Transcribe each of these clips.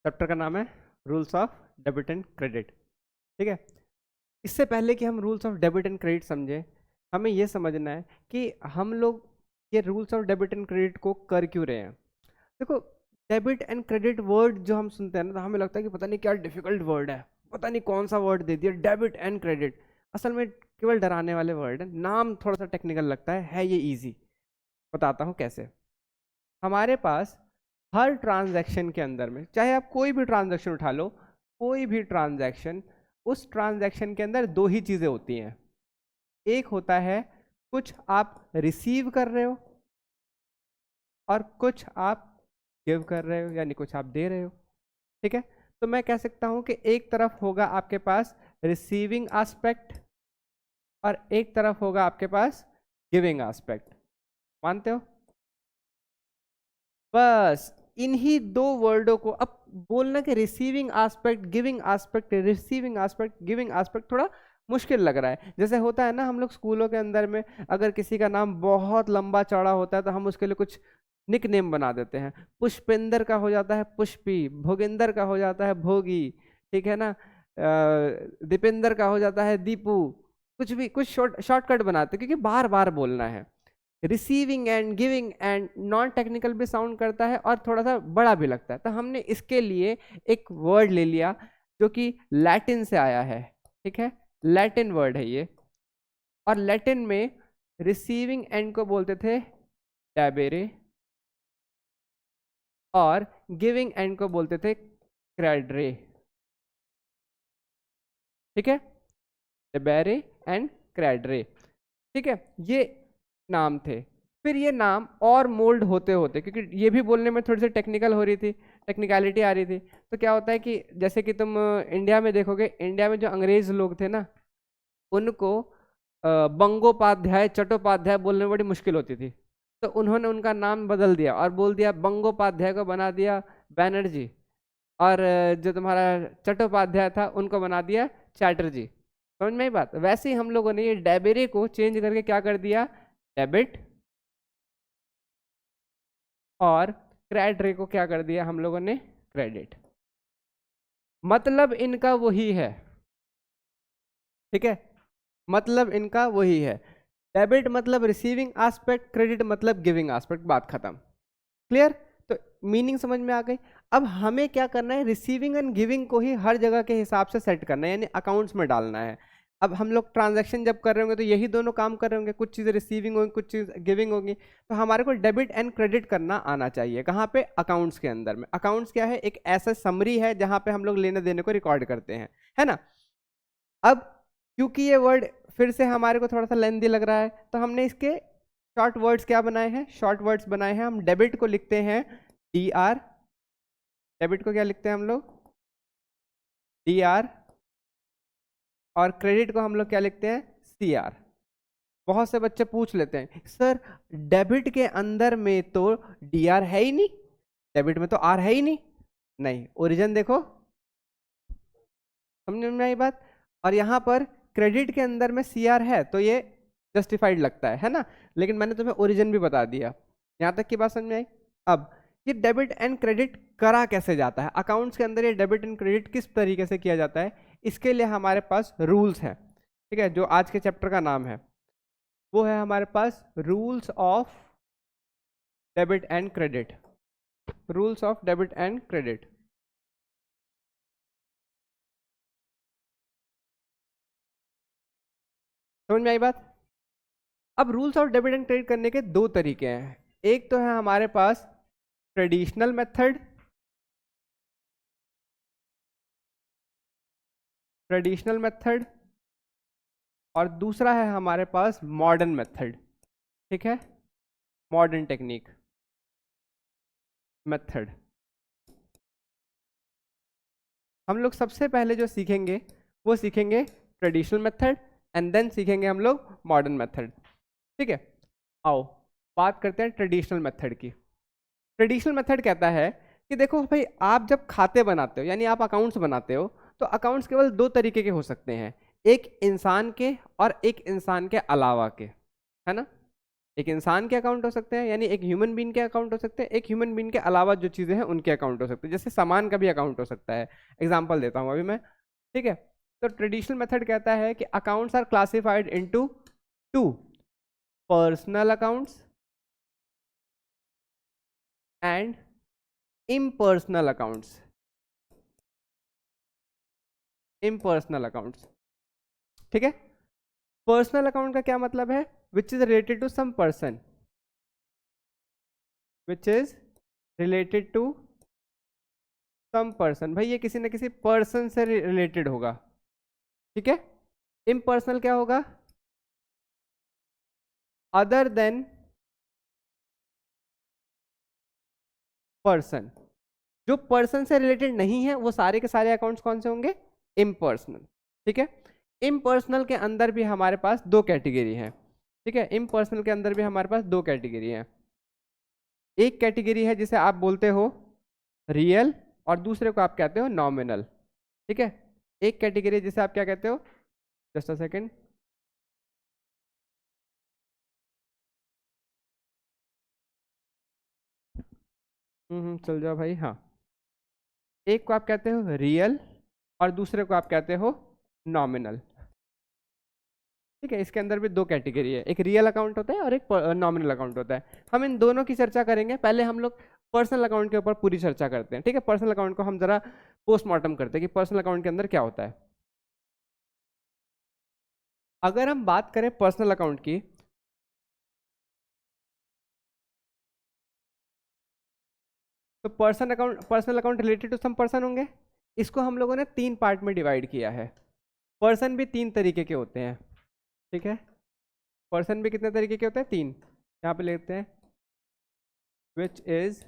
Chapter का नाम है rules of debit and credit. ठीक है, इससे पहले कि हम rules of debit and credit समझें, हमें यह समझना है कि हम लोग ये rules of debit and credit को कर क्यों रहे हैं। देखो, डेबिट एंड क्रेडिट वर्ड जो हम सुनते हैं ना, तो हमें लगता है कि पता नहीं क्या डिफिकल्ट वर्ड है, पता नहीं कौन सा वर्ड दे दिया डेबिट एंड क्रेडिट। असल में केवल डराने वाले वर्ड है, नाम थोड़ा सा टेक्निकल लगता है ये इजी। बताता हूँ कैसे। हमारे पास हर ट्रांजैक्शन के अंदर में, चाहे आप कोई भी ट्रांजैक्शन उठा लो, कोई भी ट्रांजैक्शन, उस ट्रांजैक्शन के अंदर दो ही चीज़ें होती हैं। एक होता है कुछ आप रिसीव कर रहे हो और कुछ आप गिव कर रहे हो, यानी कुछ आप दे रहे हो। ठीक है, तो मैं कह सकता हूं कि एक तरफ होगा आपके पास रिसीविंग एस्पेक्ट और एक तरफ होगा आपके पास गिविंग एस्पेक्ट। मानते हो? बस इन्हीं दो वर्डों को अब बोलना कि receiving aspect giving aspect, receiving aspect giving aspect थोड़ा मुश्किल लग रहा है। जैसे होता है ना, हम लोग स्कूलों के अंदर में अगर किसी का नाम बहुत लंबा चौड़ा होता है तो हम उसके लिए कुछ निक नेम बना देते हैं। पुष्पेंद्र का हो जाता है पुष्पी, भोगेंद्र का हो जाता है भोगी, ठीक है ना, दीपेंद्र का हो जाता है दीपू। कुछ भी कुछ शॉर्टकट बनाते हैं क्योंकि बार बार बोलना है। Receiving end giving and non technical भी साउंड करता है और थोड़ा सा बड़ा भी लगता है, तो हमने इसके लिए एक वर्ड ले लिया जो कि लैटिन से आया है। ठीक है, लैटिन वर्ड है ये, और लैटिन में रिसीविंग एंड को बोलते थे डैबेरे और गिविंग एंड को बोलते थे क्रेडरे। ठीक है, डेबेरे एंड क्रेडरे। ठीक है, ये नाम थे। फिर ये नाम और मोल्ड होते होते, क्योंकि ये भी बोलने में थोड़ी सी टेक्निकल हो रही थी, टेक्निकलिटी आ रही थी, तो क्या होता है कि जैसे कि तुम इंडिया में देखोगे, इंडिया में जो अंग्रेज लोग थे ना, उनको बंगोपाध्याय चट्टोपाध्याय बोलने में बड़ी मुश्किल होती थी, तो उन्होंने उनका नाम बदल दिया और बोल दिया, बंगोपाध्याय को बना दिया बैनर्जी, और जो तुम्हारा चट्टोपाध्याय था उनको बना दिया चैटर्जी। समझ में आई बात? वैसे ही हम लोगों ने ये डेबेरे को चेंज करके क्या कर दिया, डेबिट, और क्रेडिट को क्या कर दिया हम लोगों ने, क्रेडिट। मतलब इनका वही है। ठीक है, मतलब इनका वही है। डेबिट मतलब रिसीविंग एस्पेक्ट, क्रेडिट मतलब गिविंग एस्पेक्ट, बात खत्म। क्लियर? तो मीनिंग समझ में आ गई। अब हमें क्या करना है, रिसीविंग एंड गिविंग को ही हर जगह के हिसाब से सेट करना है, यानी अकाउंट्स में डालना है। अब हम लोग ट्रांजैक्शन जब कर रहे होंगे तो यही दोनों काम कर रहे होंगे, कुछ चीज़ें रिसीविंग होंगी कुछ चीज़ गिविंग होंगी, तो हमारे को डेबिट एंड क्रेडिट करना आना चाहिए। कहाँ पे? अकाउंट्स के अंदर में। अकाउंट्स क्या है? एक ऐसा समरी है जहाँ पे हम लोग लेने देने को रिकॉर्ड करते हैं, है ना। अब क्योंकि ये वर्ड फिर से हमारे को थोड़ा सा लेंदी लग रहा है, तो हमने इसके शॉर्ट वर्ड्स क्या बनाए हैं, शॉर्ट वर्ड्स बनाए हैं। हम डेबिट को लिखते हैं डी आर, डेबिट को क्या लिखते हैं हम लोग, डी आर, और क्रेडिट को हम लोग क्या लिखते हैं, सी आर। बहुत से बच्चे पूछ लेते हैं, सर डेबिट के अंदर में तो डी आर है ही नहीं, डेबिट में तो आर है ही नहीं। नहीं, ओरिजिन देखो, समझ में आई बात। और यहाँ पर क्रेडिट के अंदर में सी आर है तो ये जस्टिफाइड लगता है ना, लेकिन मैंने तुम्हें ओरिजिन भी बता दिया। यहाँ तक की बात समझ में आई। अब ये डेबिट एंड क्रेडिट करा कैसे जाता है, अकाउंट्स के अंदर ये डेबिट एंड क्रेडिट किस तरीके से किया जाता है, इसके लिए हमारे पास रूल्स हैं। ठीक है, जो आज के चैप्टर का नाम है वो है हमारे पास rules of debit and credit. Rules of debit and credit. समझ में आई बात। अब rules of debit and credit करने के दो तरीके हैं। एक तो है हमारे पास ट्रेडिशनल मेथड, ट्रेडिशनल मेथड, और दूसरा है हमारे पास मॉडर्न मेथड। ठीक है, मॉडर्न टेक्निक मेथड। हम लोग सबसे पहले जो सीखेंगे वो सीखेंगे ट्रेडिशनल मेथड, एंड देन सीखेंगे हम लोग मॉडर्न मेथड। ठीक है, आओ बात करते हैं ट्रेडिशनल मेथड की। ट्रेडिशनल मेथड कहता है कि देखो भाई, आप जब खाते बनाते हो यानी आप अकाउंट्स बनाते हो, तो अकाउंट्स केवल दो तरीके के हो सकते हैं, एक इंसान के और एक इंसान के अलावा के, है ना। एक इंसान के अकाउंट हो सकते हैं, यानी एक ह्यूमन बीइंग के अकाउंट हो सकते हैं, एक ह्यूमन बीइंग के अलावा जो चीज़ें हैं उनके अकाउंट हो सकते हैं, जैसे सामान का भी अकाउंट हो सकता है। एग्जाम्पल देता हूँ अभी मैं, ठीक है। तो ट्रेडिशनल मेथड कहता है कि accounts are classified into two, personal accounts and impersonal accounts. Impersonal accounts, ठीक है। पर्सनल अकाउंट का क्या मतलब है? Which is related to some person, which is related to some person. भाई ये किसी न किसी पर्सन से रिलेटेड होगा, ठीक है। इम्पर्सनल क्या होगा? Other than person. जो पर्सन से रिलेटेड नहीं है वो सारे के सारे अकाउंट्स कौन से होंगे? इम्पर्सनल, ठीक है। इम्पर्सनल के अंदर भी हमारे पास दो कैटेगरी है, ठीक है। इम्पर्सनल के अंदर भी हमारे पास दो कैटेगरी है। एक कैटेगरी है जिसे आप बोलते हो रियल, और दूसरे को आप कहते हो नॉमिनल, ठीक है। एक कैटेगरी जिसे आप क्या कहते हो? Just a second. चल जाओ भाई। हाँ, एक को आप कहते हो रियल और दूसरे को आप कहते हो नॉमिनल, ठीक है। इसके अंदर भी दो कैटेगरी है, एक रियल अकाउंट होता है और एक नॉमिनल अकाउंट होता है। हम इन दोनों की चर्चा करेंगे, पहले हम लोग पर्सनल अकाउंट के ऊपर पूरी चर्चा करते हैं, ठीक है। पर्सनल अकाउंट को हम जरा पोस्टमार्टम करते हैं कि पर्सनल अकाउंट के अंदर क्या होता है। अगर हम बात करें पर्सनल अकाउंट की, तो personal account related to some person होंगे। इसको हम लोगों ने तीन पार्ट में डिवाइड किया है। पर्सन भी तीन तरीके के होते हैं, ठीक है। पर्सन भी कितने तरीके के होते हैं? तीन। यहाँ पे लेते हैं which is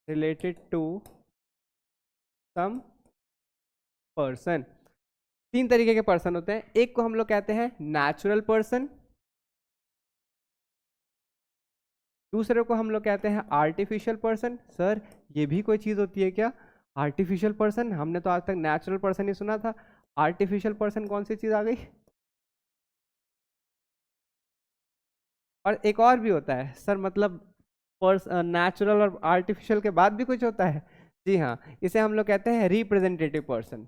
related to some person. तीन तरीके के पर्सन होते हैं। एक को हम लोग कहते हैं नेचुरल पर्सन, दूसरे को हम लोग कहते हैं आर्टिफिशियल पर्सन। सर ये भी कोई चीज़ होती है क्या? आर्टिफिशियल पर्सन, हमने तो आज तक नेचुरल पर्सन ही सुना था, आर्टिफिशियल पर्सन कौन सी चीज़ आ गई? और एक और भी होता है सर, मतलब नेचुरल और आर्टिफिशियल के बाद भी कुछ होता है। जी हाँ, इसे हम लोग कहते हैं representative person.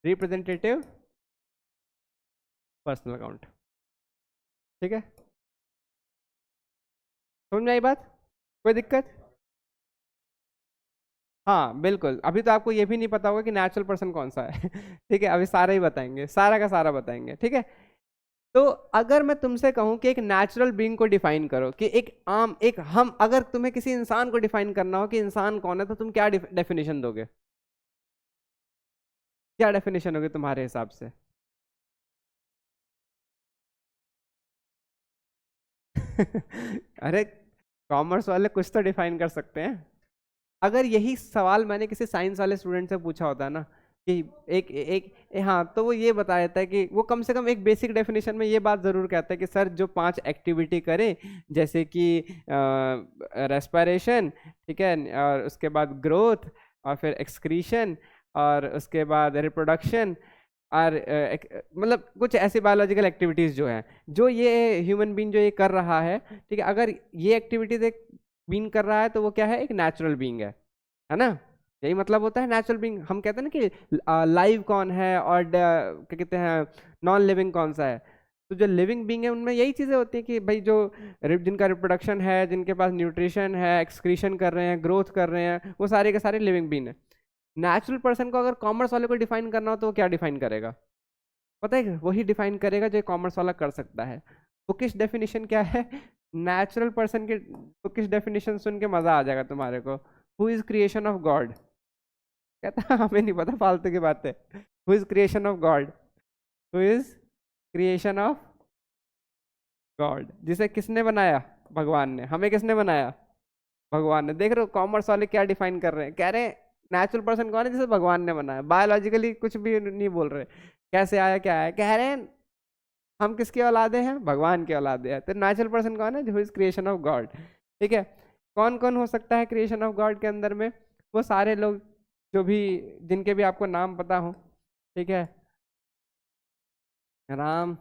Representative personal account, ठीक है। समझ में आई बात? कोई दिक्कत? हाँ बिल्कुल, अभी तो आपको ये भी नहीं पता होगा कि नेचुरल पर्सन कौन सा है ठीक है, अभी सारा ही बताएंगे, सारा का सारा बताएंगे, ठीक है। तो अगर मैं तुमसे कहूं कि एक नेचुरल बीइंग को डिफाइन करो, कि एक हम, अगर तुम्हें किसी इंसान को डिफाइन करना हो कि इंसान कौन है, तो तुम क्या डेफिनेशन दोगे? क्या डेफिनेशन होगी तुम्हारे हिसाब से? अरे कॉमर्स वाले कुछ तो डिफाइन कर सकते हैं। अगर यही सवाल मैंने किसी साइंस वाले स्टूडेंट से पूछा होता है ना, कि हाँ, तो वो ये बता देता है कि वो कम से कम एक बेसिक डेफिनेशन में ये बात जरूर कहता है कि सर जो 5 एक्टिविटी करें, जैसे कि रेस्पिरेशन, ठीक है, और उसके बाद ग्रोथ, और फिर एक्सक्रीशन, और उसके बाद रिप्रोडक्शन, और मतलब कुछ ऐसी बायोलॉजिकल एक्टिविटीज जो हैं, जो ये ह्यूमन बीइंग जो ये कर रहा है, ठीक है, अगर ये एक्टिविटीज एक बीइंग कर रहा है तो वो क्या है? एक नेचुरल बीइंग है ना। यही मतलब होता है नेचुरल बीइंग। हम कहते हैं ना कि लाइव कौन है और क्या कहते हैं नॉन लिविंग कौन सा है। तो जो लिविंग बीइंग है उनमें यही चीज़ें होती हैं कि भाई जो जिनका रिप्रोडक्शन है, जिनके पास न्यूट्रिशन है, एक्सक्रीशन कर रहे हैं, ग्रोथ कर रहे हैं, वो सारे के सारे लिविंग बीइंग है। नेचुरल पर्सन को अगर कॉमर्स वाले को डिफाइन करना हो तो वो क्या डिफाइन करेगा? पता है, वही डिफाइन करेगा जो कॉमर्स वाला कर सकता है। बुकिश डेफिनेशन क्या है? नेचुरल पर्सन की बुकिश डेफिनेशन सुन के मजा आ जाएगा तुम्हारे को। Who is creation of God? कहता हमें नहीं पता, फालतू की बात है। Who is creation of God? Who is creation of God? जिसे किसने बनाया? भगवान ने। हमें किसने बनाया? भगवान ने। देख रहे हो कॉमर्स वाले क्या डिफाइन कर रहे हैं? कह रहे हैं नेचुरल पर्सन कौन है? जिसे भगवान ने बनाया। बायोलॉजिकली कुछ भी नहीं बोल रहे, कैसे आया क्या आया, कह रहे हैं हम किसके औलादे हैं? भगवान के औलादे हैं। तो नेचुरल पर्सन कौन है? जो इज क्रिएशन ऑफ गॉड, ठीक है। कौन कौन हो सकता है क्रिएशन ऑफ गॉड के अंदर में? वो सारे लोग जो भी, जिनके भी आपको नाम पता हो, ठीक है। राम,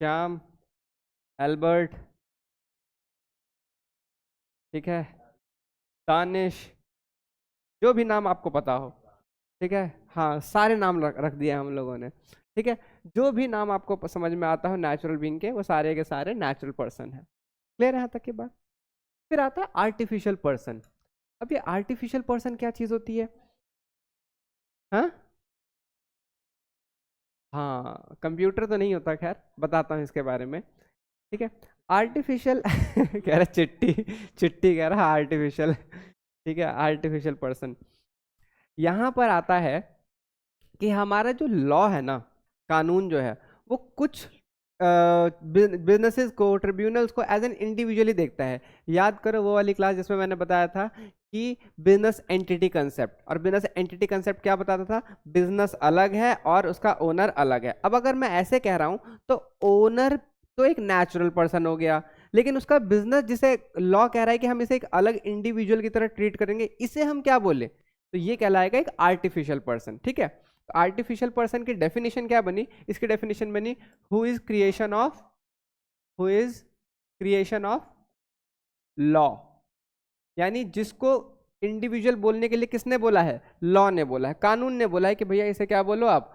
श्याम, एल्बर्ट, ठीक है, दानिश, जो भी नाम आपको पता हो, ठीक है। हाँ, सारे नाम रख दिए हम लोगों ने, ठीक है। जो भी नाम आपको समझ में आता हो नेचुरल बीइंग के, वो सारे के सारे नेचुरल पर्सन है। क्लियर है यहाँ तक की बात? फिर आता है आर्टिफिशियल पर्सन। अब ये आर्टिफिशियल पर्सन क्या चीज होती है? हाँ हाँ, कंप्यूटर तो नहीं होता, खैर बताता हूँ इसके बारे में, ठीक है। आर्टिफिशियल कह रहा चिट्टी, चिट्टी कह रहा आर्टिफिशियल, ठीक है। आर्टिफिशियल पर्सन यहाँ पर आता है कि हमारा जो लॉ है ना, कानून जो है, वो कुछ बिजनेसेस को, ट्रिब्यूनल्स को एज एन इंडिविजुअली देखता है। याद करो वो वाली क्लास जिसमें मैंने बताया था कि बिजनेस एंटिटी कंसेप्ट, और बिजनेस एंटिटी कंसेप्ट क्या बताता था? बिजनेस अलग है और उसका ओनर अलग है। अब अगर मैं ऐसे कह रहा हूं तो ओनर तो एक नेचुरल पर्सन हो गया, लेकिन उसका बिजनेस, जिसे लॉ कह रहा है कि हम इसे एक अलग इंडिविजुअल की तरह ट्रीट करेंगे, इसे हम क्या बोले? तो ये कहलाएगा एक आर्टिफिशियल पर्सन, ठीक है। आर्टिफिशियल पर्सन की डेफिनेशन क्या बनी? इसकी डेफिनेशन बनी who is creation of, who is creation of law, यानी जिसको इंडिविजुअल बोलने के लिए किसने बोला है? लॉ ने बोला है, कानून ने बोला है कि भैया इसे क्या बोलो आप,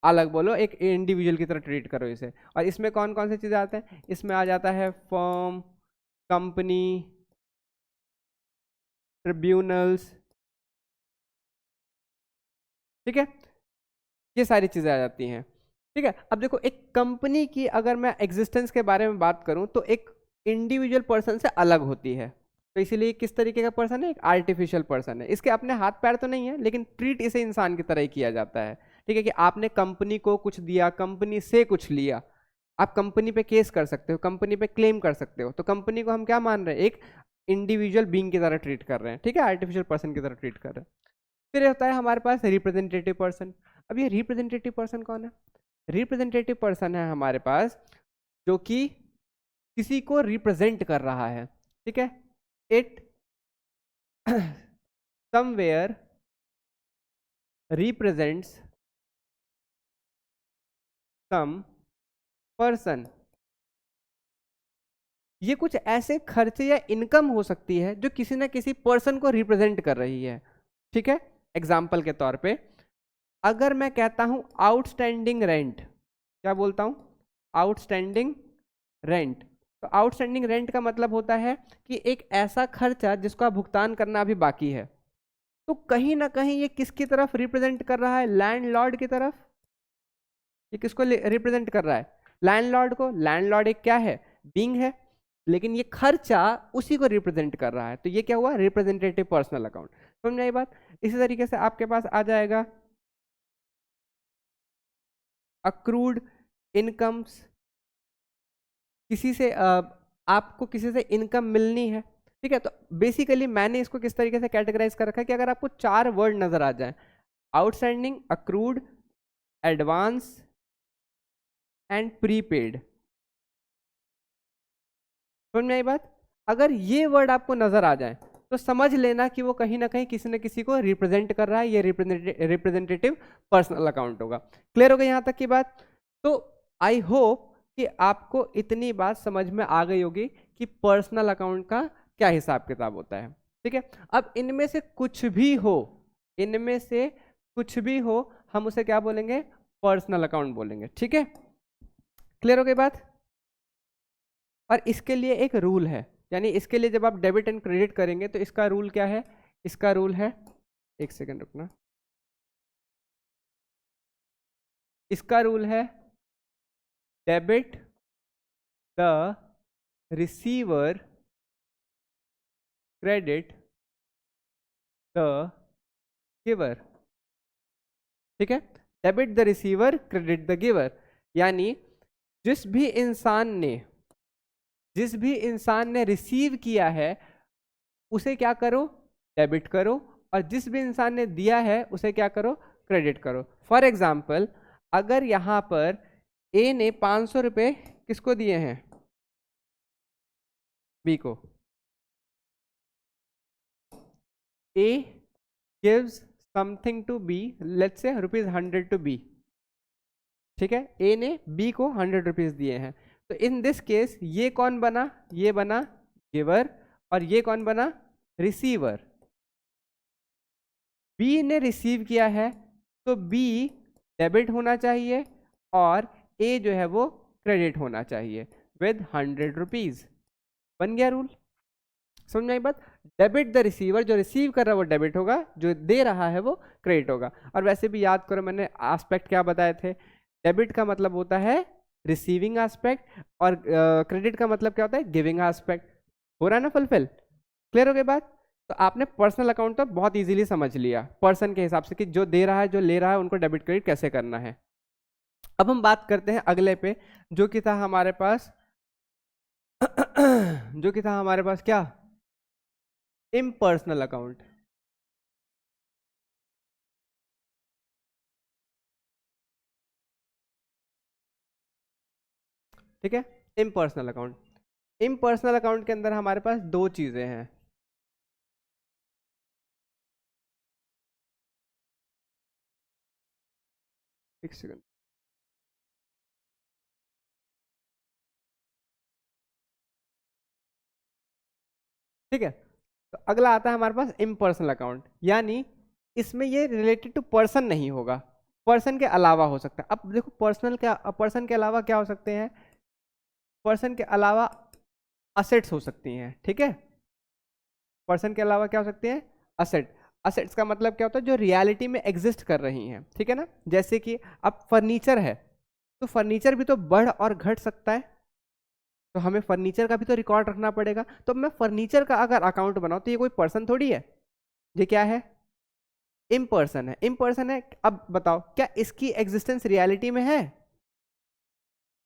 अलग बोलो, एक इंडिविजुअल की तरह ट्रीट करो इसे। और इसमें कौन कौन सी चीजें आते हैं? इसमें आ जाता है फर्म, कंपनी, ट्रिब्यूनल्स, ठीक है, ये सारी चीजें आ जाती हैं, ठीक है। अब देखो, एक कंपनी की अगर मैं एग्जिस्टेंस के बारे में बात करूं तो एक इंडिविजुअल पर्सन से अलग होती है, तो इसीलिए किस तरीके का पर्सन है? एक आर्टिफिशियल पर्सन है। इसके अपने हाथ पैर तो नहीं है, लेकिन ट्रीट इसे इंसान की तरह ही किया जाता है, ठीक है। कि आपने कंपनी को कुछ दिया, कंपनी से कुछ लिया, आप कंपनी पे केस कर सकते हो, कंपनी पे क्लेम कर सकते हो, तो कंपनी को हम क्या मान रहे हैं? एक इंडिविजुअल बीइंग की तरह ट्रीट कर रहे हैं, ठीक है, आर्टिफिशियल पर्सन की तरह ट्रीट कर रहे हैं। फिर होता है हमारे पास रिप्रेजेंटेटिव पर्सन। अब ये रिप्रेजेंटेटिव पर्सन कौन है? रिप्रेजेंटेटिव पर्सन है हमारे पास जो कि किसी को रिप्रेजेंट कर रहा है, ठीक है। It somewhere represents some person. ये कुछ ऐसे खर्चे या इनकम हो सकती है जो किसी ना किसी पर्सन को रिप्रेजेंट कर रही है, ठीक है। एग्जाम्पल के तौर पे अगर मैं कहता हूं आउटस्टैंडिंग रेंट, क्या बोलता हूं? Outstanding rent. तो आउटस्टैंडिंग रेंट का मतलब होता है कि एक ऐसा खर्चा जिसका भुगतान करना अभी बाकी है। तो कहीं ना कहीं ये किसकी तरफ रिप्रेजेंट कर रहा है? लैंडलॉर्ड की तरफ। ये किसको रिप्रेजेंट कर रहा है? लैंडलॉर्ड को। लैंडलॉर्ड एक क्या है? बीइंग है, लेकिन ये खर्चा उसी को रिप्रेजेंट कर रहा है, तो ये क्या हुआ? Representative personal account. समझ में आई बात? इसी तरीके से आपके पास आ जाएगा अक्रूड इनकम्स। किसी से आपको किसी से इनकम मिलनी है, ठीक है। तो बेसिकली मैंने इसको किस तरीके से कैटेगराइज कर रखा है कि अगर आपको चार वर्ड नजर आ जाए, outstanding, accrued, advance and prepaid, समझ में आई बात? अगर ये वर्ड आपको नजर आ जाए तो समझ लेना कि वो कहीं ना कहीं किसी न किसी को रिप्रेजेंट कर रहा है, ये रिप्रेजेंटेटिव पर्सनल अकाउंट होगा। क्लियर हो गया यहाँ तक की बात? तो आई होप कि आपको इतनी बात समझ में आ गई होगी कि पर्सनल अकाउंट का क्या हिसाब किताब होता है, ठीक है। अब इनमें से कुछ भी हो, इनमें से कुछ भी हो, हम उसे क्या बोलेंगे? पर्सनल अकाउंट बोलेंगे, ठीक है। क्लियर हो गई बात? और इसके लिए एक रूल है, यानी इसके लिए जब आप डेबिट एंड क्रेडिट करेंगे तो इसका रूल क्या है? इसका रूल है, एक सेकंड रुकना, इसका रूल है debit the receiver, credit the giver, ठीक है। Debit the receiver, credit the giver, यानी जिस भी इंसान ने, जिस भी इंसान ने रिसीव किया है उसे क्या करो? डेबिट करो। और जिस भी इंसान ने दिया है उसे क्या करो? क्रेडिट करो। फॉर एग्जाम्पल, अगर यहां पर ए ने 500 रुपए किसको दिए हैं? बी को। A gives something to B, let's say ₹100 to be, ठीक है, ए ने बी को 100 रुपीज दिए हैं, तो इन दिस केस ये कौन बना, ये बना गिवर, और ये कौन बना, रिसीवर। बी ने रिसीव किया है तो बी डेबिट होना चाहिए और ए जो है वो क्रेडिट होना चाहिए विद 100 रुपीज। बन गया रूल, समझ में आई बात। डेबिट द रिसीवर, जो रिसीव कर रहा है वो डेबिट होगा, जो दे रहा है वो क्रेडिट होगा। और वैसे भी याद करो मैंने एस्पेक्ट क्या बताए थे, डेबिट का मतलब होता है रिसीविंग एस्पेक्ट और क्रेडिट का मतलब क्या होता है, गिविंग एस्पेक्ट। हो रहा है ना फुलफिल, क्लियर हो गई बात। तो आपने पर्सनल अकाउंट तो बहुत इजीली समझ लिया पर्सन के हिसाब से कि जो दे रहा है जो ले रहा है उनको डेबिट क्रेडिट कैसे करना है। अब हम बात करते हैं अगले पे, जो कि था हमारे पास जो कि था हमारे पास क्या, इम्पर्सनल अकाउंट। ठीक है, इम्पर्सनल अकाउंट। इम्पर्सनल अकाउंट के अंदर हमारे पास दो चीजें हैं। एक सेकंड, ठीक है। तो अगला आता है हमारे पास इम्पर्सनल अकाउंट, यानी इसमें ये रिलेटेड टू पर्सन नहीं होगा, पर्सन के अलावा हो सकता है। अब देखो पर्सनल क्या, पर्सन के अलावा क्या हो सकते हैं, पर्सन के अलावा असेट्स हो सकती हैं, ठीक है। पर्सन के अलावा क्या हो सकती हैं, असेट। असेट्स का मतलब क्या होता है, जो रियलिटी में एग्जिस्ट कर रही हैं, ठीक है ना। जैसे कि अब फर्नीचर है, तो फर्नीचर भी तो बढ़ और घट सकता है, तो हमें फर्नीचर का भी तो रिकॉर्ड रखना पड़ेगा। तो मैं फर्नीचर का अगर अकाउंट बनाऊं तो ये कोई पर्सन थोड़ी है, ये क्या है, इम्पर्सन है, इम्पर्सन है। अब बताओ क्या इसकी एग्जिस्टेंस रियलिटी में है,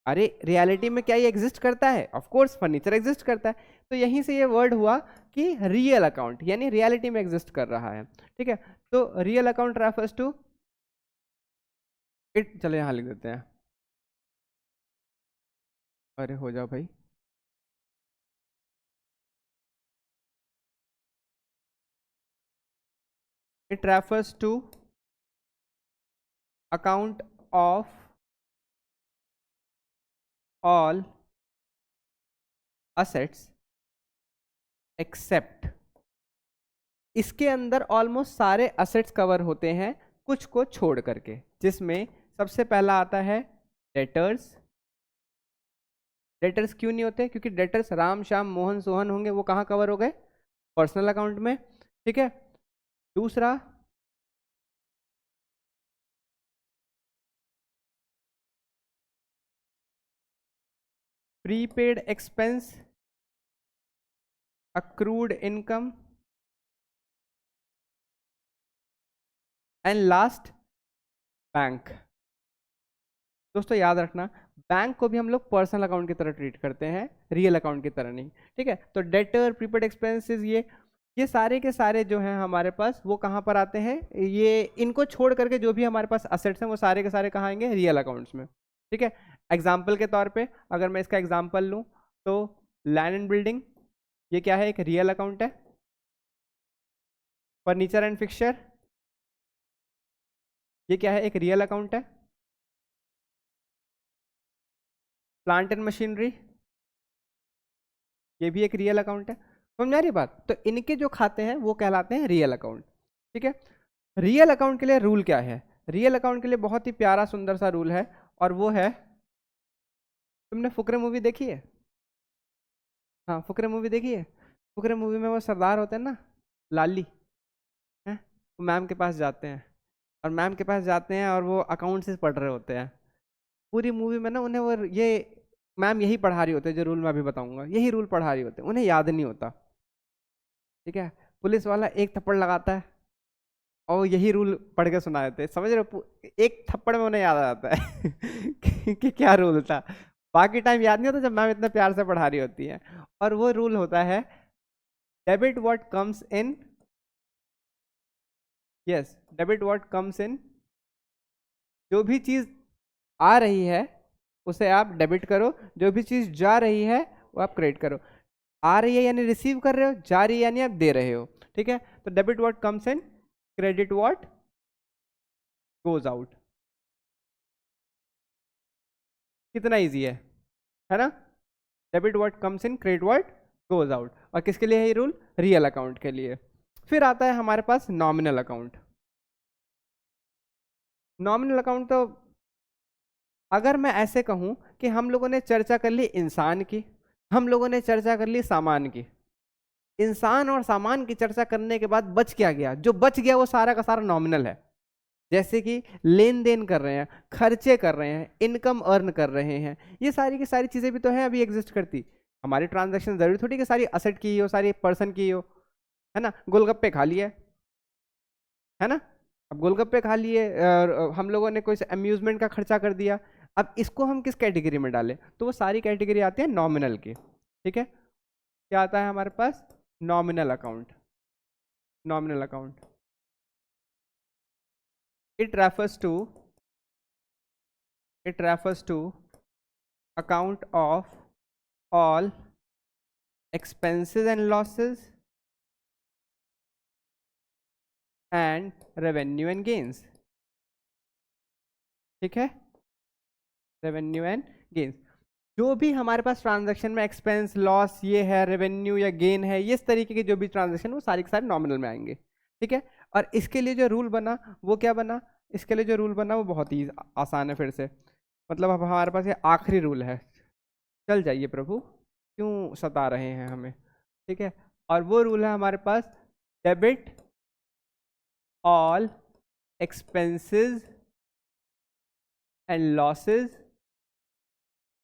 अरे रियलिटी में क्या ये एग्जिस्ट करता है, ऑफ कोर्स फर्नीचर एग्जिस्ट करता है। तो यहीं से ये वर्ड हुआ कि रियल अकाउंट, यानी रियलिटी में एग्जिस्ट कर रहा है, ठीक है। तो real account refers to it, चलो यहां लिख देते हैं, अरे हो जाओ भाई, it refers to account of all assets except, इसके अंदर ऑलमोस्ट सारे असेट्स कवर होते हैं कुछ को छोड़ करके, जिसमें सबसे पहला आता है डेटर्स। डेटर्स क्यों नहीं होते, क्योंकि डेटर्स राम श्याम मोहन सोहन होंगे, वो कहाँ कवर हो गए, पर्सनल अकाउंट में, ठीक है। दूसरा prepaid expense, accrued income, and last bank. दोस्तों याद रखना, बैंक को भी हम लोग पर्सनल अकाउंट की तरह ट्रीट करते हैं, रियल अकाउंट की तरह नहीं, ठीक है। तो डेटर, प्रीपेड एक्सपेंसेस, ये सारे के सारे जो हैं हमारे पास वो कहाँ पर आते हैं, ये इनको छोड़ करके जो भी हमारे पास असेट्स हैं वो सारे के सारे कहाँ आएंगे, रियल अकाउंट्स में, ठीक है। एग्जाम्पल के तौर पे अगर मैं इसका एग्जाम्पल लूँ तो लैंड एंड बिल्डिंग, ये क्या है, एक रियल अकाउंट है। फर्नीचर एंड फिक्सचर, ये क्या है, एक रियल अकाउंट है। प्लांट एंड मशीनरी, ये भी एक रियल अकाउंट है। समझ में आ रही बात। तो इनके जो खाते हैं वो कहलाते हैं रियल अकाउंट, ठीक है। रियल अकाउंट के लिए रूल क्या है, रियल अकाउंट के लिए बहुत ही प्यारा सुंदर सा रूल है, और वो है, तुमने फुकरे मूवी देखी है, हाँ फुकरे मूवी देखी है। फुकरे मूवी में वो सरदार होते हैं ना, लाली है, वो मैम के पास जाते हैं, और मैम के पास जाते हैं और वो अकाउंट से पढ़ रहे होते हैं। पूरी मूवी में ना उन्हें वो ये मैम यही पढ़ा रही होते हैं, जो रूल मैं अभी बताऊंगा यही रूल पढ़ा रही होते हैं, उन्हें याद नहीं होता, ठीक है। पुलिस वाला एक थप्पड़ लगाता है और यही रूल पढ़ के सुना देते हैं, समझ रहे हो, एक थप्पड़ में उन्हें याद आ जाता है कि क्या रूल था। बाकी टाइम याद नहीं होता जब मैम इतना प्यार से पढ़ा रही होती है। और वो रूल होता है debit what comes in, yes debit what comes in, जो भी चीज आ रही है उसे आप डेबिट करो, जो भी चीज जा रही है वो आप क्रेडिट करो। आ रही है यानी रिसीव कर रहे हो, जा रही है यानी आप दे रहे हो, ठीक है। तो debit what comes in, credit what goes out. कितना ईजी है ना। Debit what comes in, credit what goes out. और किसके लिए है ये रूल, रियल अकाउंट के लिए। फिर आता है हमारे पास नॉमिनल अकाउंट। नॉमिनल अकाउंट तो अगर मैं ऐसे कहूं कि हम लोगों ने चर्चा कर ली इंसान की, हम लोगों ने चर्चा कर ली सामान की, इंसान और सामान की चर्चा करने के बाद बच क्या गया, जो बच गया वो सारा का सारा नॉमिनल है। जैसे कि लेन देन कर रहे हैं, खर्चे कर रहे हैं, इनकम अर्न कर रहे हैं, ये सारी की सारी चीजें भी तो है अभी एग्जिस्ट करती। हमारी ट्रांजैक्शन जरूरी थोड़ी कि सारी असेट की हो, सारी पर्सन की हो, है ना। गोलगप्पे खा लिए, है ना, अब गोलगप्पे खा लिए और हम लोगों ने कोई अम्यूजमेंट का खर्चा कर दिया। अब इसको हम किस कैटेगरी में डालें, तो वो सारी कैटेगरी आती है नॉमिनल की। ठीक है, क्या आता है हमारे पास, nominal account. Nominal account it refers to it refers to account of all expenses and losses and revenue and gains। ठीक है, रेवेन्यू एंड गेन्स, जो भी हमारे पास ट्रांजैक्शन में एक्सपेंस लॉस ये है, रेवेन्यू या गेन है, ये इस तरीके के जो भी ट्रांजैक्शन वो सारी के सारे नॉमिनल में आएंगे। ठीक है, और इसके लिए जो रूल बना वो क्या बना, इसके लिए जो रूल बना वो बहुत ही आसान है। फिर से मतलब अब हमारे पास ये आखिरी रूल है, चल जाइए प्रभु क्यों सता रहे हैं हमें। ठीक है, और वो रूल है हमारे पास, debit all expenses and losses,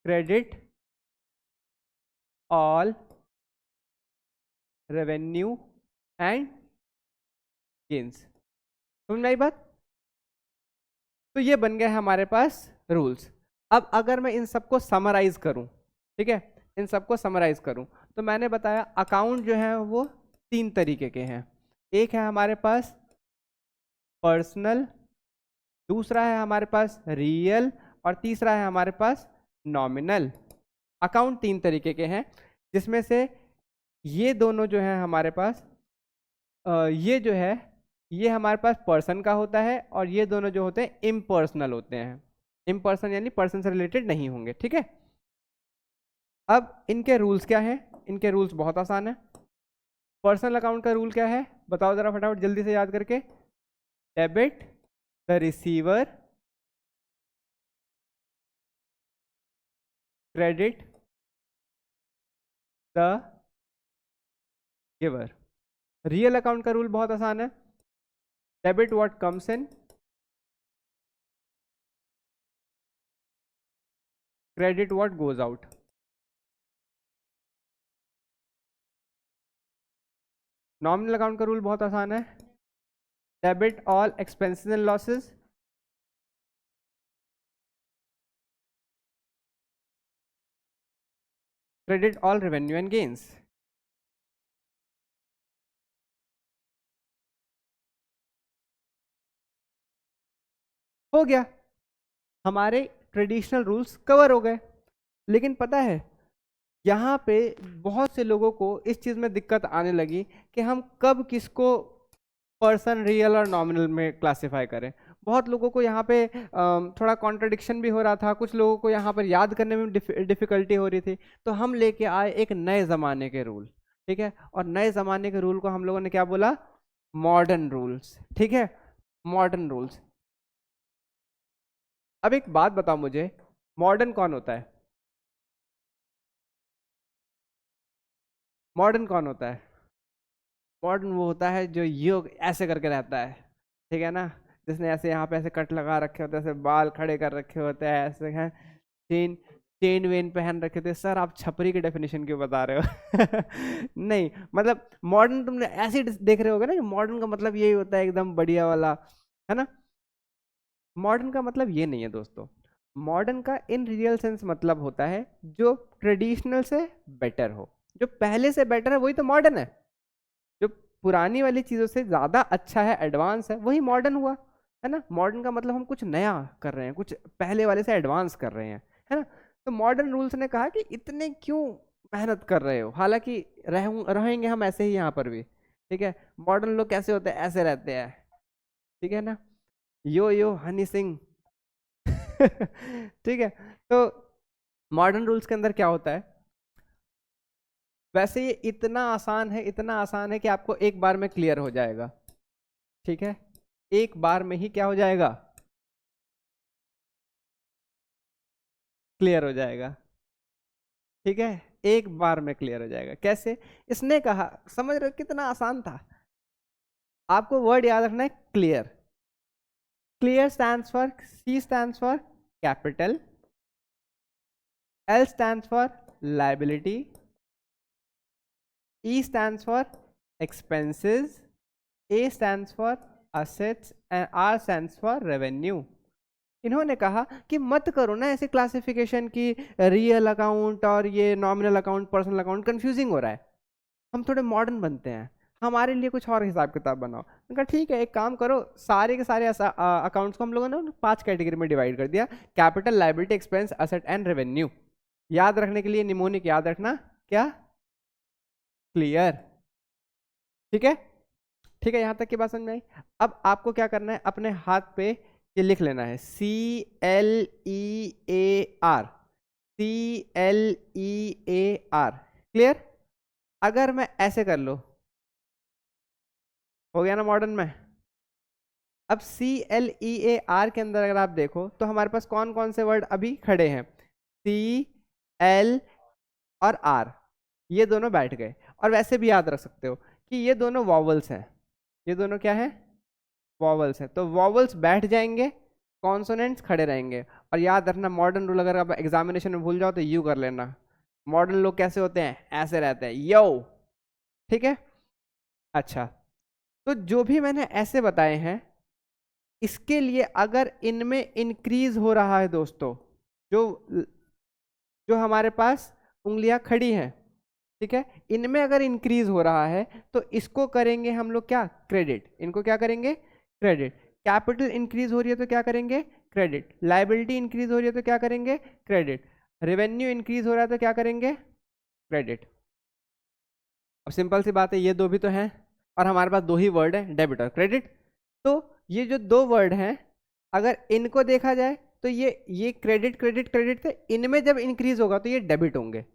credit all revenue and gains. समझ में आई बात। तो ये बन गए हमारे पास रूल्स। अब अगर मैं इन सबको समराइज करूं, ठीक है, इन सबको समराइज करूं, तो मैंने बताया अकाउंट जो है वो 3 तरीके के हैं। एक है हमारे पास पर्सनल, दूसरा है हमारे पास रियल, और तीसरा है हमारे पास नॉमिनल। अकाउंट 3 तरीके के हैं, जिसमें से ये दोनों जो है हमारे पास ये जो है ये हमारे पास पर्सन का होता है, और ये दोनों जो होते हैं इम्पर्सनल होते हैं। इम्पर्सन यानी पर्सन से रिलेटेड नहीं होंगे। ठीक है, अब इनके रूल्स क्या हैं, इनके रूल्स बहुत आसान है। पर्सनल अकाउंट का रूल क्या है बताओ जरा फटाफट जल्दी से याद करके, debit the receiver, credit the giver. Real account का रूल बहुत आसान है, debit what comes in, credit what goes out. Nominal account का रूल बहुत आसान है, debit all expenses and losses, credit all revenue and gains. हो गया, हमारे ट्रेडिशनल रूल्स कवर हो गए। लेकिन पता है यहाँ पे बहुत से लोगों को इस चीज़ में दिक्कत आने लगी कि हम कब किसको पर्सन, रियल और नॉमिनल में क्लासिफाई करें। बहुत लोगों को यहाँ पे थोड़ा कॉन्ट्रडिक्शन भी हो रहा था, कुछ लोगों को यहाँ पर याद करने में डिफिकल्टी हो रही थी। तो हम लेके आए एक नए ज़माने के रूल। ठीक है, और नए ज़माने के रूल को हम लोगों ने क्या बोला, मॉडर्न रूल्स। ठीक है, मॉडर्न रूल्स। अब एक बात बताओ मुझे, मॉडर्न कौन होता है, मॉडर्न कौन होता है। मॉडर्न वो होता है जो योग ऐसे करके रहता है, ठीक है ना, जिसने ऐसे यहाँ पे ऐसे कट लगा रखे होते हैं, ऐसे बाल खड़े कर रखे होते हैं, ऐसे हैं, चेन चेन वेन पहन रखे थे। सर आप छपरी की डेफिनेशन क्यों बता रहे हो नहीं, मतलब मॉडर्न तुमने ऐसे ही देख रहे होगे ना कि मॉडर्न का मतलब यही होता है एकदम बढ़िया वाला, है ना। मॉडर्न का मतलब ये नहीं है दोस्तों। मॉडर्न का इन रियल सेंस मतलब होता है जो ट्रेडिशनल से बेटर हो, जो पहले से बेटर है वही तो मॉडर्न है। जो पुरानी वाली चीज़ों से ज़्यादा अच्छा है, एडवांस है, वही मॉडर्न हुआ, है ना। मॉडर्न का मतलब हम कुछ नया कर रहे हैं, कुछ पहले वाले से एडवांस कर रहे हैं, है ना। तो मॉडर्न रूल्स ने कहा कि इतने क्यों मेहनत कर रहे हो, हालांकि रहेंगे हम ऐसे ही यहाँ पर भी। ठीक है, मॉडर्न लोग कैसे होते हैं, ऐसे रहते हैं, ठीक है ना, यो यो हनी सिंह ठीक है, तो मॉडर्न रूल्स के अंदर क्या होता है, वैसे ये इतना आसान है, इतना आसान है कि आपको एक बार में क्लियर हो जाएगा। ठीक है, एक बार में ही क्या हो जाएगा, क्लियर हो जाएगा। ठीक है, एक बार में क्लियर हो जाएगा। कैसे, इसने कहा, समझ रहे हो कितना आसान था। आपको वर्ड याद रखना है, clear. Clear stands for, C stands for capital, L stands for liability, E stands for expenses, A stands for assets and R stands for revenue। इन्होंने कहा कि मत करो ना ऐसे क्लासिफिकेशन की, रियल अकाउंट और ये nominal account, personal account confusing हो रहा है, हम थोड़े मॉडर्न बनते हैं, हमारे लिए कुछ और हिसाब किताब बनाओ। उनका ठीक है, एक काम करो, सारे के सारे अकाउंट्स को हम लोगों ने 5 कैटेगरी में डिवाइड कर दिया, capital, liability, expense, asset and revenue. याद रखने के लिए निमोनिक याद रखना, क्या, क्लियर। ठीक है, ठीक है, यहां तक की बात समझ में आई। अब आपको क्या करना है, अपने हाथ पे ये लिख लेना है, CLEAR, CLEAR। क्लियर। अगर मैं ऐसे कर लो, हो गया ना मॉडर्न में। अब CLEAR के अंदर अगर आप देखो तो हमारे पास कौन कौन से वर्ड अभी खड़े हैं, CL और R, ये दोनों बैठ गए। और वैसे भी याद रख सकते हो कि ये दोनों वॉवल्स हैं, ये दोनों क्या है, वॉवल्स हैं। तो वॉवल्स बैठ जाएंगे, कॉन्सोनेंट्स खड़े रहेंगे। और याद रखना, मॉडर्न रूल अगर आप एग्जामिनेशन में भूल जाओ तो यू कर लेना। मॉडर्न लोग कैसे होते हैं, ऐसे रहते हैं, यो। ठीक है, अच्छा, तो जो भी मैंने ऐसे बताए हैं, इसके लिए अगर इनमें इंक्रीज हो रहा है दोस्तों, जो जो हमारे पास उंगलियां खड़ी हैं, ठीक है, इनमें अगर इंक्रीज हो रहा है तो इसको करेंगे हम लोग क्या, क्रेडिट। इनको क्या करेंगे, क्रेडिट। कैपिटल इंक्रीज हो रही है तो क्या करेंगे, क्रेडिट। लायबिलिटी इंक्रीज हो रही है तो क्या करेंगे, क्रेडिट। रेवेन्यू इंक्रीज हो रहा है तो क्या करेंगे, क्रेडिट। अब सिंपल सी बात है, ये दो भी तो हैं और हमारे पास दो ही वर्ड है, डेबिट और क्रेडिट। तो ये जो दो वर्ड हैं, अगर इनको देखा जाए तो ये क्रेडिट क्रेडिट क्रेडिट थे, इनमें जब इंक्रीज होगा तो ये डेबिट होंगे।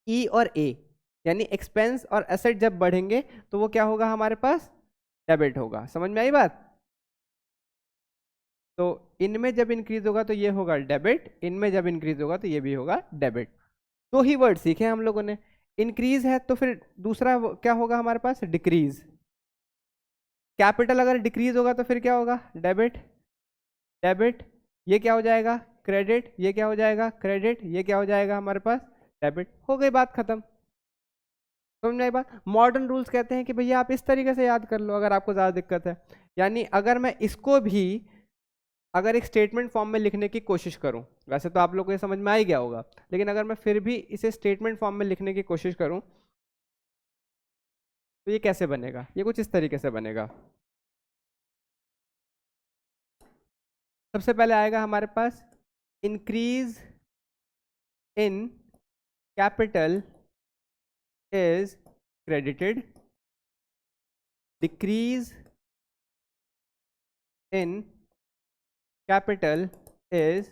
ई और ए, यानी एक्सपेंस और एसेट जब बढ़ेंगे तो वो क्या होगा हमारे पास, डेबिट होगा। समझ में आई बात। तो इनमें जब इंक्रीज होगा तो ये होगा डेबिट, इनमें जब इंक्रीज होगा तो ये भी होगा डेबिट। दो ही वर्ड सीखे हम लोगों ने। इंक्रीज है तो फिर दूसरा क्या होगा हमारे पास, डिक्रीज। कैपिटल अगर डिक्रीज होगा तो फिर क्या होगा, डेबिट, डेबिट। ये क्या हो जाएगा, क्रेडिट। ये क्या हो जाएगा, क्रेडिट। ये क्या हो जाएगा हमारे पास, डेबिट। हो गई बात खत्म। समझ में आई बात। मॉडर्न रूल्स कहते हैं कि भैया आप इस तरीके से याद कर लो अगर आपको ज़्यादा दिक्कत है। यानी अगर मैं इसको भी अगर एक स्टेटमेंट फॉर्म में लिखने की कोशिश करूं, वैसे तो आप लोग को ये समझ में आ ही गया होगा, लेकिन अगर मैं फिर भी इसे स्टेटमेंट फॉर्म में लिखने की कोशिश करूं तो ये कैसे बनेगा, ये कुछ इस तरीके से बनेगा। सबसे पहले आएगा हमारे पास, increase in capital is credited, decrease in capital is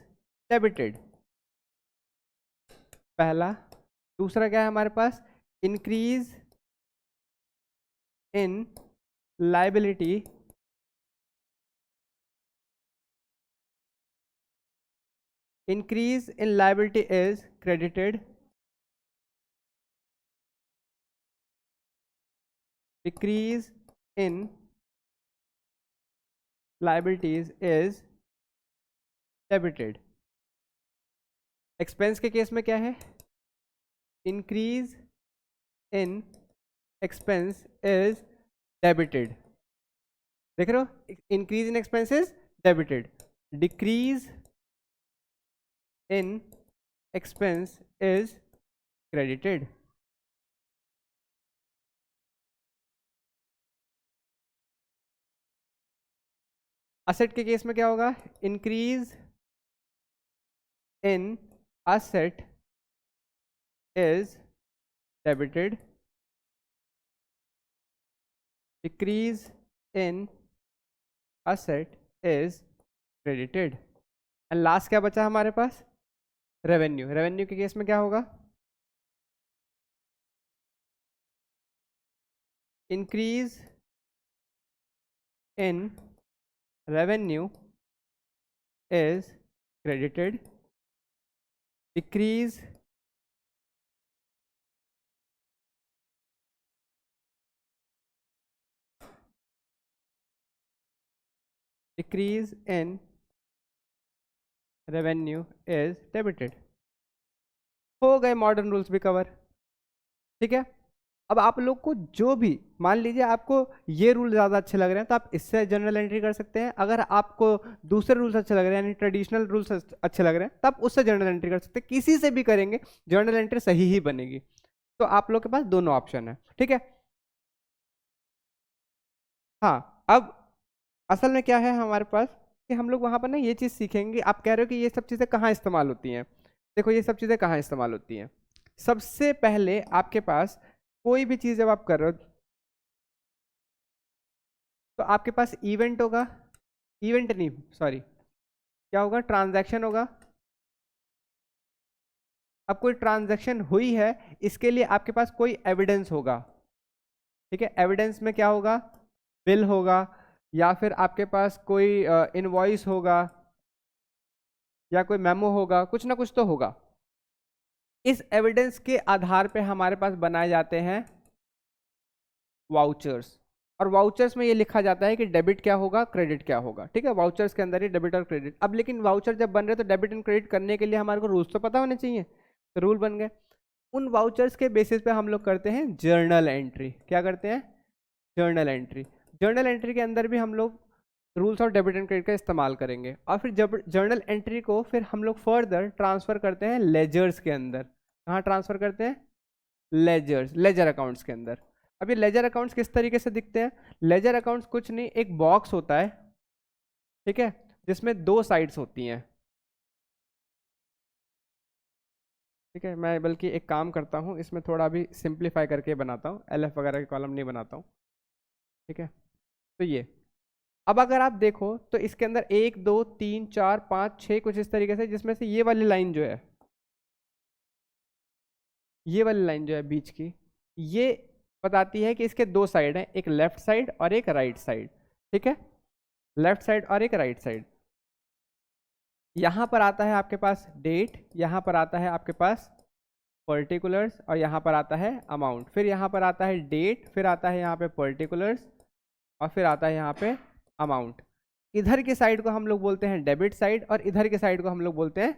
debited। पहला। दूसरा क्या है हमारे पास, increase in liability increase in liability is credited, decrease in liabilities is debited। Expense के केस में क्या है, increase in expense is debited. देख रहे हो, increase in expense is debited, decrease in expense is credited. Asset के case में क्या होगा, increase in asset is debited, decrease in asset is credited। And last क्या बचा हमारे पास, रेवेन्यू, रेवेन्यू के केस में क्या होगा, increase in revenue is credited, decrease in revenue is debited। हो गए मॉडर्न रूल्स भी कवर। ठीक है, अब आप लोग को जो भी, मान लीजिए आपको ये रूल ज़्यादा अच्छे लग रहे हैं तो आप इससे जर्नल एंट्री कर सकते हैं, अगर आपको दूसरे रूल्स अच्छे लग रहे हैं यानी ट्रेडिशनल रूल्स अच्छे लग रहे हैं तो आप उससे जर्नल एंट्री कर सकते हैं, किसी से भी करेंगे जर्नल एंट्री सही ही बनेगी। तो आप लोग के पास दोनों ऑप्शन है। ठीक है, हाँ, अब असल में क्या है हमारे पास कि हम लोग वहाँ पर ना ये चीज़ सीखेंगे। आप कह रहे हो कि ये सब चीज़ें कहाँ इस्तेमाल होती हैं, देखो ये सब चीज़ें कहाँ इस्तेमाल होती हैं। सबसे पहले आपके पास कोई भी चीज़ जब आप कर रहे हो तो आपके पास इवेंट होगा, इवेंट नहीं सॉरी क्या होगा, ट्रांजैक्शन होगा। अब कोई ट्रांजैक्शन हुई है इसके लिए आपके पास कोई एविडेंस होगा। ठीक है, एविडेंस में क्या होगा, बिल होगा, या फिर आपके पास कोई इनवॉइस होगा, या कोई मेमो होगा, कुछ ना कुछ तो होगा। इस एविडेंस के आधार पे हमारे पास बनाए जाते हैं वाउचर्स, और वाउचर्स में ये लिखा जाता है कि डेबिट क्या होगा, क्रेडिट क्या होगा। ठीक है, वाउचर्स के अंदर ही डेबिट और क्रेडिट। अब लेकिन वाउचर जब बन रहे तो डेबिट एंड क्रेडिट करने के लिए हमारे को रूल्स तो पता होने चाहिए, तो रूल बन गए। उन वाउचर्स के बेसिस पे हम लोग करते हैं जर्नल एंट्री। क्या करते हैं, जर्नल एंट्री। जर्नल एंट्री के अंदर भी हम लोग रूल्स और डेबिट एंड क्रेडिट का इस्तेमाल करेंगे, और फिर जब जर्नल एंट्री को फिर हम लोग फर्दर ट्रांसफर करते हैं लेजर्स के अंदर। कहाँ ट्रांसफर करते हैं, लेजर्स, लेजर अकाउंट्स के अंदर। अब ये लेजर अकाउंट्स किस तरीके से दिखते हैं, लेजर अकाउंट्स कुछ नहीं, एक बॉक्स होता है, ठीक है, जिसमें दो साइड्स होती हैं। ठीक है, मैं बल्कि एक काम करता हूँ, इसमें थोड़ा भी सिंप्लीफाई करके बनाता हूँ, एलएफ वगैरह के कॉलम नहीं बनाता हूँ। ठीक है, तो ये अब अगर आप देखो तो इसके अंदर 1 2 3 4 5 6 कुछ इस तरीके से, जिसमें से ये वाली लाइन जो है, ये वाली लाइन जो है बीच की, ये बताती है कि इसके दो साइड हैं, एक लेफ्ट साइड और एक राइट साइड। ठीक है, लेफ्ट साइड और एक राइट साइड। यहाँ पर आता है आपके पास डेट, यहाँ पर आता है आपके पास पर्टिकुलर्स, और यहाँ पर आता है अमाउंट। फिर यहाँ पर आता है डेट, फिर आता है यहाँ पे पर्टिकुलर्स, और फिर आता है यहाँ पे अमाउंट। इधर की साइड को हम लोग बोलते हैं डेबिट साइड, और इधर की साइड को हम लोग बोलते हैं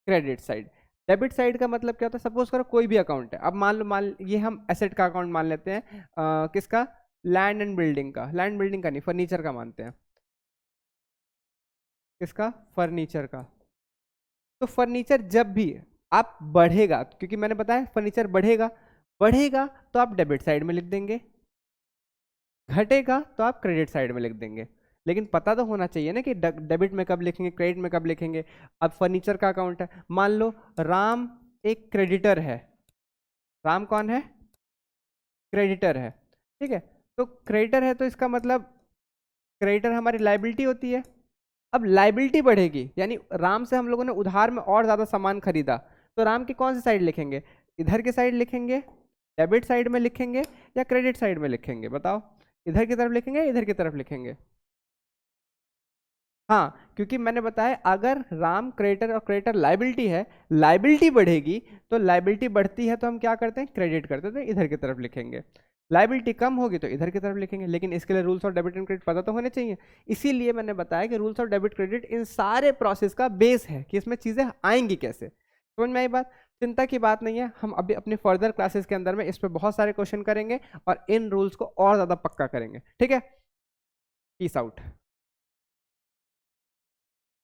क्रेडिट साइड। डेबिट साइड का मतलब क्या होता है, सपोज करो कोई भी अकाउंट है, अब मान ये हम एसेट का अकाउंट मान लेते हैं, किसका, लैंड एंड बिल्डिंग का, लैंड बिल्डिंग का नहीं, फर्नीचर का मानते हैं। किसका, फर्नीचर का। तो फर्नीचर जब भी आप बढ़ेगा, क्योंकि मैंने बताया फर्नीचर बढ़ेगा, बढ़ेगा तो आप डेबिट साइड में लिख देंगे, घटेगा तो आप क्रेडिट साइड में लिख देंगे। लेकिन पता तो होना चाहिए ना कि डेबिट में कब लिखेंगे, क्रेडिट में कब लिखेंगे। अब फर्नीचर का अकाउंट है, मान लो राम एक क्रेडिटर है, राम कौन है, क्रेडिटर है। ठीक है, तो क्रेडिटर है तो इसका मतलब क्रेडिटर हमारी लाइबिलिटी होती है। अब लाइबिलिटी बढ़ेगी यानी राम से हम लोगों ने उधार में और ज़्यादा सामान खरीदा, तो राम की कौन सी साइड लिखेंगे, इधर की साइड लिखेंगे, डेबिट साइड में लिखेंगे, या क्रेडिट साइड में लिखेंगे, बताओ, इधर की तरफ लिखेंगे, इधर की तरफ लिखेंगे। हाँ, क्योंकि मैंने बताया अगर राम क्रेडिटर और क्रेडिटर लाइबिलिटी है, लाइबिलिटी बढ़ेगी, तो लाइबिलिटी बढ़ती है तो हम क्या करते हैं, क्रेडिट करते हैं, तो इधर की तरफ लिखेंगे। लाइबिलिटी कम होगी तो इधर की तरफ लिखेंगे। लेकिन इसके लिए rules of debit and credit पता तो होने चाहिए, इसीलिए मैंने बताया कि rules of debit credit in सारे प्रोसेस का बेस है कि इसमें चीज़ें आएंगी कैसे। समझ में आई बात, चिंता की बात नहीं है, हम अभी अपनी फर्दर क्लासेस के अंदर में इस पर बहुत सारे क्वेश्चन करेंगे और इन रूल्स को और ज़्यादा पक्का करेंगे। ठीक है, पीस आउट।